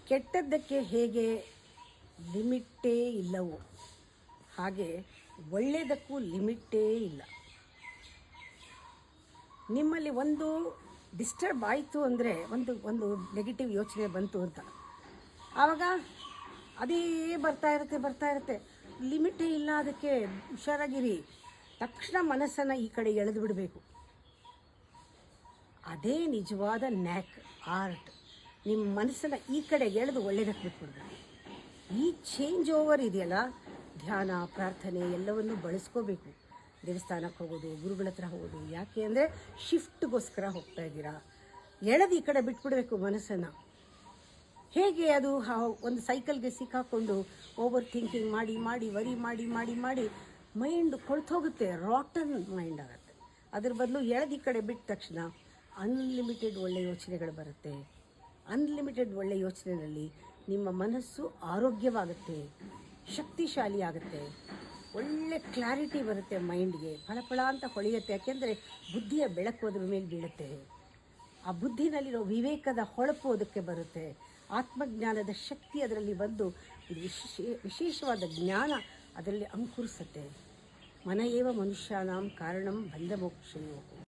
ಕೆಟ್ಟದ್ದಕ್ಕೆ ಹೇಗೆ ಲಿಮಿಟ್ಟೇ ಇಲ್ಲವೋ ಹಾಗೆ ಒಳ್ಳೆಯದಕ್ಕೂ ಲಿಮಿಟ್ಟೇ ಇಲ್ಲ. ನಿಮ್ಮಲ್ಲಿ ಒಂದು ಡಿಸ್ಟರ್ಬ್ ಆಯಿತು ಅಂದರೆ, ಒಂದು ನೆಗೆಟಿವ್ ಯೋಚನೆ ಬಂತು ಅಂತ, ಆವಾಗ ಅದೇ ಬರ್ತಾ ಇರುತ್ತೆ. ಲಿಮಿಟೇ ಇಲ್ಲ ಅದಕ್ಕೆ. ಹುಷಾರಾಗಿರಿ. ತಕ್ಷಣ ಮನಸ್ಸನ್ನು ಈ ಕಡೆ ಎಳೆದು ಬಿಡಬೇಕು. ಅದೇ ನಿಜವಾದ ನ್ಯಾಕ್, ಆರ್ಟ್. ನಿಮ್ಮ ಮನಸ್ಸನ್ನು ಈ ಕಡೆ ಎಳೆದು ಒಳ್ಳೆಯದಕ್ಕೆ ಬಿಟ್ಬಿಡ್ಬೇಕು. ಈ ಚೇಂಜ್ ಓವರ್ ಇದೆಯಲ್ಲ, ಧ್ಯಾನ, ಪ್ರಾರ್ಥನೆ ಎಲ್ಲವನ್ನು ಬಳಸ್ಕೋಬೇಕು. ದೇವಸ್ಥಾನಕ್ಕೆ ಹೋಗೋದು, ಗುರುಗಳ ಹತ್ರ ಹೋಗೋದು. ಯಾಕೆ ಅಂದರೆ ಶಿಫ್ಟ್ಗೋಸ್ಕರ ಹೋಗ್ತಾ ಇದ್ದೀರಾ. ಎಳೆದು ಈ ಕಡೆ ಬಿಟ್ಬಿಡಬೇಕು ಮನಸ್ಸನ್ನು. ಹೇಗೆ ಅದು ಒಂದು ಸೈಕಲ್ಗೆ ಸಿಕ್ಕಾಕೊಂಡು ಓವರ್ ಥಿಂಕಿಂಗ್ ಮಾಡಿ ವರಿ ಮಾಡಿ ಮೈಂಡ್ ಕೊಳ್ತೋಗುತ್ತೆ, ರಾಟನ್ ಮೈಂಡ್ ಆಗುತ್ತೆ. ಅದ್ರ ಬದಲು ಎಳೆದು ಈ ಕಡೆ ಬಿಟ್ಟ ತಕ್ಷಣ ಅನ್ಲಿಮಿಟೆಡ್ ಒಳ್ಳೆಯ ಯೋಚನೆಗಳು ಬರುತ್ತೆ. ಅನ್ಲಿಮಿಟೆಡ್ ಒಳ್ಳೆಯ ಯೋಚನೆಯಲ್ಲಿ ನಿಮ್ಮ ಮನಸ್ಸು ಆರೋಗ್ಯವಾಗುತ್ತೆ, ಶಕ್ತಿಶಾಲಿ ಆಗುತ್ತೆ, ಒಳ್ಳೆ ಕ್ಲಾರಿಟಿ ಬರುತ್ತೆ ಮೈಂಡ್ಗೆ, ಫಳಫಳ ಅಂತ ಹೊಳೆಯುತ್ತೆ. ಯಾಕೆಂದರೆ ಬುದ್ಧಿಯ ಬೆಳಕು ಅದ್ರ ಮೇಲೆ ಬೀಳುತ್ತೆ. ಆ ಬುದ್ಧಿನಲ್ಲಿರೋ ವಿವೇಕದ ಹೊಳಪು ಅದಕ್ಕೆ ಬರುತ್ತೆ. ಆತ್ಮಜ್ಞಾನದ ಶಕ್ತಿ ಅದರಲ್ಲಿ ಬಂದು ವಿಶೇಷವಾದ ಜ್ಞಾನ ಅದರಲ್ಲಿ ಅಂಕುರಿಸುತ್ತೆ. ಮನ ಏವ ಮನುಷ್ಯಾನಾಂ ಕಾರಣಂ ಬಂಧ ಮೋಕ್ಷಯೋಃ.